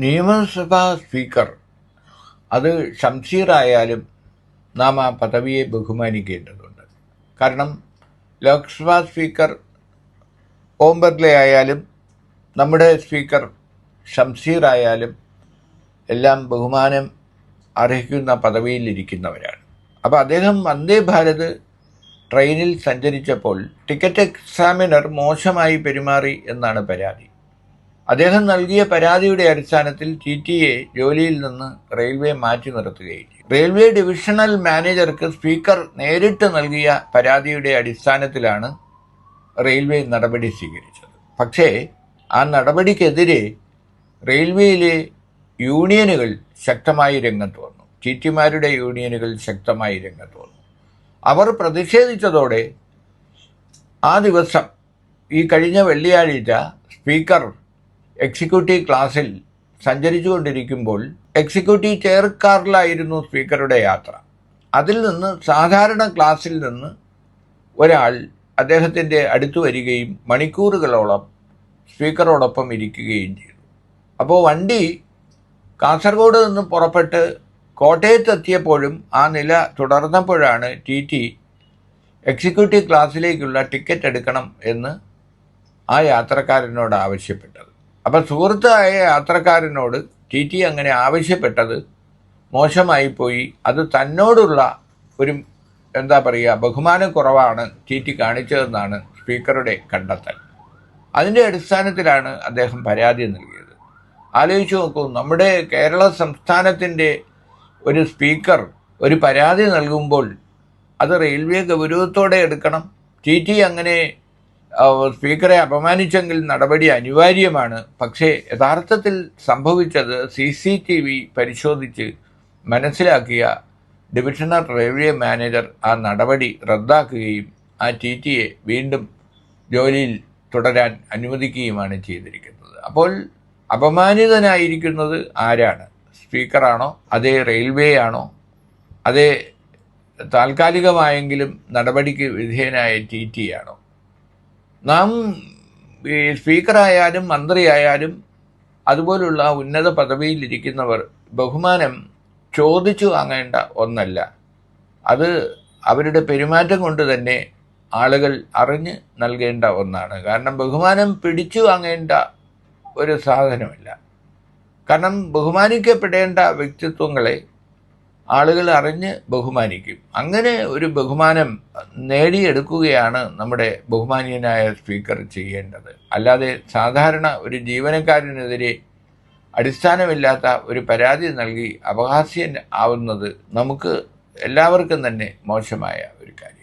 നിയമസഭാ സ്പീക്കർ അത് ഷംസീറായാലും നാം ആ പദവിയെ ബഹുമാനിക്കേണ്ടതുണ്ട്. കാരണം ലോക്സഭാ സ്പീക്കർ ഓം ബിർള ആയാലും നമ്മുടെ സ്പീക്കർ ഷംസീറായാലും എല്ലാം ബഹുമാനം അർഹിക്കുന്ന പദവിയിലിരിക്കുന്നവരാണ്. അപ്പോൾ അദ്ദേഹം വന്ദേ ഭാരത് ട്രെയിനിൽ സഞ്ചരിച്ചപ്പോൾ ടിക്കറ്റ് എക്സാമിനർ മോശമായി പെരുമാറി എന്നാണ് പരാതി. അദ്ദേഹം നൽകിയ പരാതിയുടെ അടിസ്ഥാനത്തിൽ ടിടിയെ ജോലിയിൽ നിന്ന് റെയിൽവേ മാറ്റി നിർത്തുകയും ചെയ്തു. റെയിൽവേ ഡിവിഷണൽ മാനേജർക്ക് സ്പീക്കർ നേരിട്ട് നൽകിയ പരാതിയുടെ അടിസ്ഥാനത്തിലാണ് റെയിൽവേ നടപടി സ്വീകരിച്ചത്. പക്ഷേ ആ നടപടിക്കെതിരെ റെയിൽവേയിലെ യൂണിയനുകൾ ശക്തമായി രംഗത്ത് വന്നു. ടിടിമാരുടെ യൂണിയനുകൾ ശക്തമായി രംഗത്ത് വന്നു. അവർ പ്രതിഷേധിച്ചതോടെ ആ ദിവസം ഈ കഴിഞ്ഞ വെള്ളിയാഴ്ച സ്പീക്കർ എക്സിക്യൂട്ടീവ് ക്ലാസ്സിൽ സഞ്ചരിച്ചുകൊണ്ടിരിക്കുമ്പോൾ എക്സിക്യൂട്ടീവ് ചെയർ കാറിലായിരുന്നു സ്പീക്കറുടെ യാത്ര. അതിൽ നിന്ന് സാധാരണ ക്ലാസ്സിൽ നിന്ന് ഒരാൾ അദ്ദേഹത്തിൻ്റെ അടുത്ത് വരികയും മണിക്കൂറുകളോളം സ്പീക്കറോടൊപ്പം ഇരിക്കുകയും ചെയ്തു. അപ്പോൾ വണ്ടി കാസർഗോഡ് നിന്ന് പുറപ്പെട്ട് കോട്ടയത്തെത്തിയപ്പോഴും ആ നില തുടർന്നപ്പോഴാണ് ടി എക്സിക്യൂട്ടീവ് ക്ലാസ്സിലേക്കുള്ള ടിക്കറ്റ് എടുക്കണം എന്ന് ആ യാത്രക്കാരനോട് ആവശ്യപ്പെട്ടത്. അപ്പം സുഹൃത്തായ യാത്രക്കാരനോട് ടി അങ്ങനെ ആവശ്യപ്പെട്ടത് മോശമായിപ്പോയി. അത് തന്നോടുള്ള ഒരു ബഹുമാനക്കുറവാണ് ടി കാണിച്ചതെന്നാണ് സ്പീക്കറുടെ കണ്ടെത്തൽ. അതിൻ്റെ അടിസ്ഥാനത്തിലാണ് അദ്ദേഹം പരാതി നൽകിയത്. ആലോചിച്ച് നോക്കൂ, നമ്മുടെ കേരള സംസ്ഥാനത്തിൻ്റെ ഒരു സ്പീക്കർ ഒരു പരാതി നൽകുമ്പോൾ അത് റെയിൽവേ ഗൗരവത്തോടെ എടുക്കണം. ടി അങ്ങനെ സ്പീക്കറെ അപമാനിച്ചെങ്കിൽ നടപടി അനിവാര്യമാണ്. പക്ഷേ യഥാർത്ഥത്തിൽ സംഭവിച്ചത് CCTV പരിശോധിച്ച് മനസ്സിലാക്കിയ ഡിവിഷണൽ റെയിൽവേ മാനേജർ ആ നടപടി റദ്ദാക്കുകയും ആ ടിയെ വീണ്ടും ജോലിയിൽ തുടരാൻ അനുവദിക്കുകയുമാണ് ചെയ്തിരിക്കുന്നത്. അപ്പോൾ അപമാനിതനായിരിക്കുന്നത് ആരാണ്? സ്പീക്കറാണോ? അതേ റെയിൽവേ ആണോ? അതേ താൽക്കാലികമായെങ്കിലും നടപടിക്ക് വിധേയനായ ടി ആണോ? നാം ഈ സ്പീക്കറായാലും മന്ത്രിയായാലും അതുപോലുള്ള ഉന്നത പദവിയിലിരിക്കുന്നവർ ബഹുമാനം ചോദിച്ചു വാങ്ങേണ്ട ഒന്നല്ല. അത് അവരുടെ പെരുമാറ്റം കൊണ്ട് തന്നെ ആളുകൾ അറിഞ്ഞ് നൽകേണ്ട ഒന്നാണ്. കാരണം ബഹുമാനം പിടിച്ചു വാങ്ങേണ്ട ഒരു സാധനമല്ല. കാരണം ബഹുമാനിക്കപ്പെടേണ്ട വ്യക്തിത്വങ്ങളെ ആളുകൾ അറിഞ്ഞ് ബഹുമാനിക്കും. അങ്ങനെ ഒരു ബഹുമാനം നേടിയെടുക്കുകയാണ് നമ്മുടെ ബഹുമാനീയനായ സ്പീക്കർ ചെയ്യേണ്ടത്. അല്ലാതെ സാധാരണ ഒരു ജീവനക്കാരനെതിരെ അടിസ്ഥാനമില്ലാത്ത ഒരു പരാതി നൽകി അപഹാസ്യൻ ആവുന്നത് നമുക്ക് എല്ലാവർക്കും തന്നെ മോശമായ ഒരു കാര്യം.